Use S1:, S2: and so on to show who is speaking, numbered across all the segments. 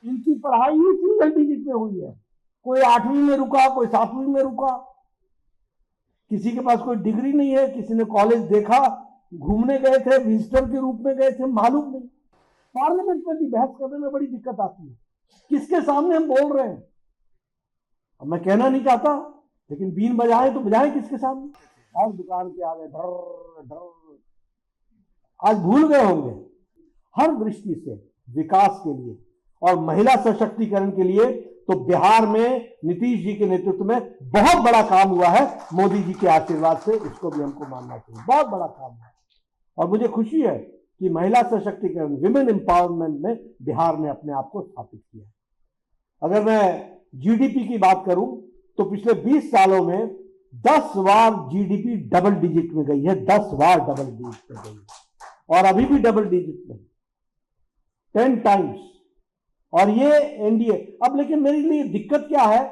S1: इनकी पढ़ाई ही single digit में हुई है। कोई 8वीं में रुका, कोई 7वीं में रुका, किसी के पास कोई डिग्री नहीं है, किसी ने कॉलेज देखा, घूमने गए थे, विजिटर के रूप में गए थे, मालूम नहीं। पार्लियामेंट में भी बहस करने में बड़ी दिक्कत आती है, किसके सामने हम बोल रहे हैं। अब मैं कहना नहीं चाहता, लेकिन बीन बजाए तो बजाए किसके सामने। हर दुकान के आगे ढर ढर, आज भूल गए होंगे। हर दृष्टि से विकास के लिए और महिला सशक्तिकरण के लिए तो बिहार में नीतीश जी के नेतृत्व में बहुत बड़ा काम हुआ है। मोदी जी के आशीर्वाद से इसको भी हमको मानना चाहिए, बहुत बड़ा काम हुआ। और मुझे खुशी है कि महिला सशक्तिकरण, विमेन एम्पावरमेंट में बिहार ने अपने आप को स्थापित किया। अगर मैं जीडीपी की बात करूं तो पिछले 20 सालों में 10 बार जीडीपी डबल डिजिट में गई है, 10 बार डबल डिजिट में गई है और अभी भी डबल डिजिट में, 10 टाइम्स। और ये एनडीए। अब लेकिन मेरे लिए दिक्कत क्या है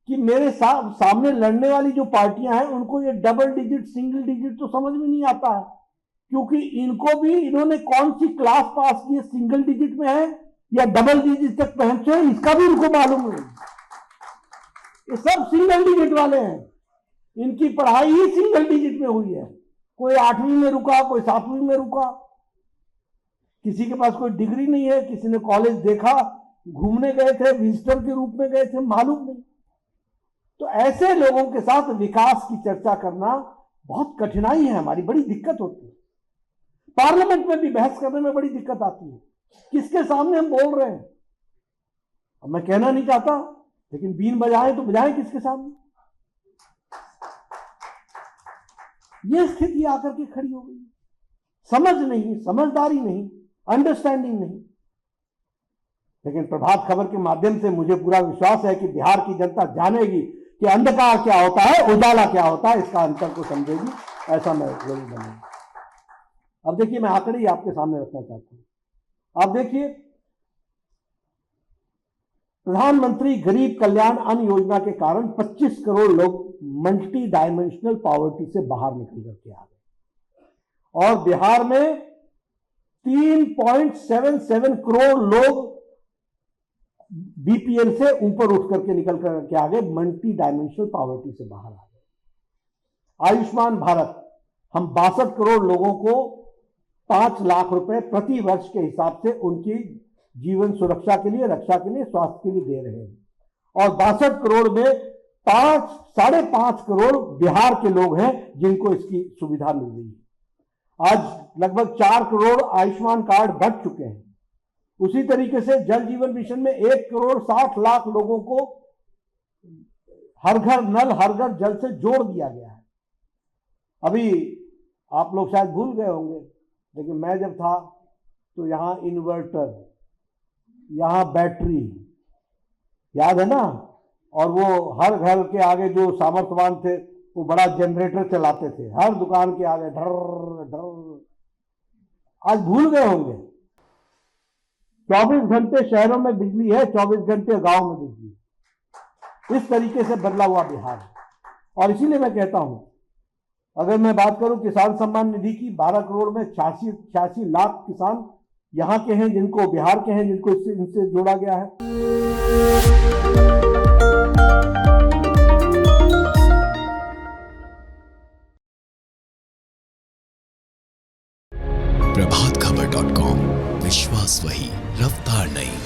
S1: कि मेरे सामने लड़ने वाली जो पार्टियां हैं उनको ये डबल डिजिट, सिंगल डिजिट तो समझ में नहीं आता है, क्योंकि इनको भी इन्होंने कौन सी क्लास पास की है, सिंगल डिजिट में है या डबल डिजिट तक पहुंचे, इसका भी इनको मालूम नहीं। ये सब सिंगल डिजिट वाले हैं, इनकी पढ़ाई ही सिंगल डिजिट में हुई है। कोई 8वीं में रुका, कोई 7वीं में रुका, किसी के पास कोई डिग्री नहीं है, किसी ने कॉलेज देखा, घूमने गए थे, विजिटर के रूप में गए थे, मालूम नहीं। तो ऐसे लोगों के साथ विकास की चर्चा करना बहुत कठिनाई है, हमारी बड़ी दिक्कत होती है। पार्लियामेंट में भी बहस करने में बड़ी दिक्कत आती है, किसके सामने हम बोल रहे हैं। अब मैं कहना नहीं चाहता, लेकिन बीन बजाए तो बजाए किसके सामने। यह स्थिति आकर के खड़ी हो गई। समझ नहीं, समझदारी नहीं, अंडरस्टैंडिंग नहीं। लेकिन प्रभात खबर के माध्यम से मुझे पूरा विश्वास है कि बिहार की जनता जानेगी कि अंधकार क्या होता है, उजाला क्या होता है, इसका अंतर को समझेगी। ऐसा मैं जरूर बनूंगा। अब देखिए, मैं आंकड़े ही आपके सामने रखना चाहता हूं। आप देखिए, प्रधानमंत्री गरीब कल्याण अन्न योजना के कारण 25 करोड़ लोग मल्टी डायमेंशनल पॉवर्टी से बाहर निकल करके आ गए और बिहार में 3.77 करोड़ लोग बीपीएल से ऊपर उठ करके निकल करके आ गए, मल्टी डायमेंशनल पॉवर्टी से बाहर आ गए। आयुष्मान भारत, हम 62 करोड़ लोगों को 5 लाख रुपए प्रति वर्ष के हिसाब से उनकी जीवन सुरक्षा के लिए, रक्षा के लिए, स्वास्थ्य के लिए दे रहे हैं। और 62 करोड़ में 5.5 करोड़ बिहार के लोग हैं जिनको इसकी सुविधा मिल रही है। आज लगभग 4 करोड़ आयुष्मान कार्ड बढ़ चुके हैं। उसी तरीके से जल जीवन मिशन में 1 करोड़ 60 लाख लोगों को हर घर नल, हर घर जल से जोड़ दिया गया है। अभी आप लोग शायद भूल गए होंगे, लेकिन मैं जब था तो यहां इन्वर्टर, यहां बैटरी, याद है ना। और वो हर घर के आगे जो सामर्थ्यवान थे वो बड़ा जनरेटर चलाते थे, हर दुकान के आगे ढर ढर। आज भूल गए होंगे। 24 घंटे शहरों में बिजली है, 24 घंटे गांव में बिजली। इस तरीके से बदला हुआ बिहार। और इसीलिए मैं कहता हूं, अगर मैं बात करूं किसान सम्मान निधि की, 12 करोड़ में 86 लाख किसान यहां के हैं, जिनको बिहार के हैं, जिनको इनसे जोड़ा गया है।
S2: प्रभातखबर.com, विश्वास वही, रफ्तार नहीं।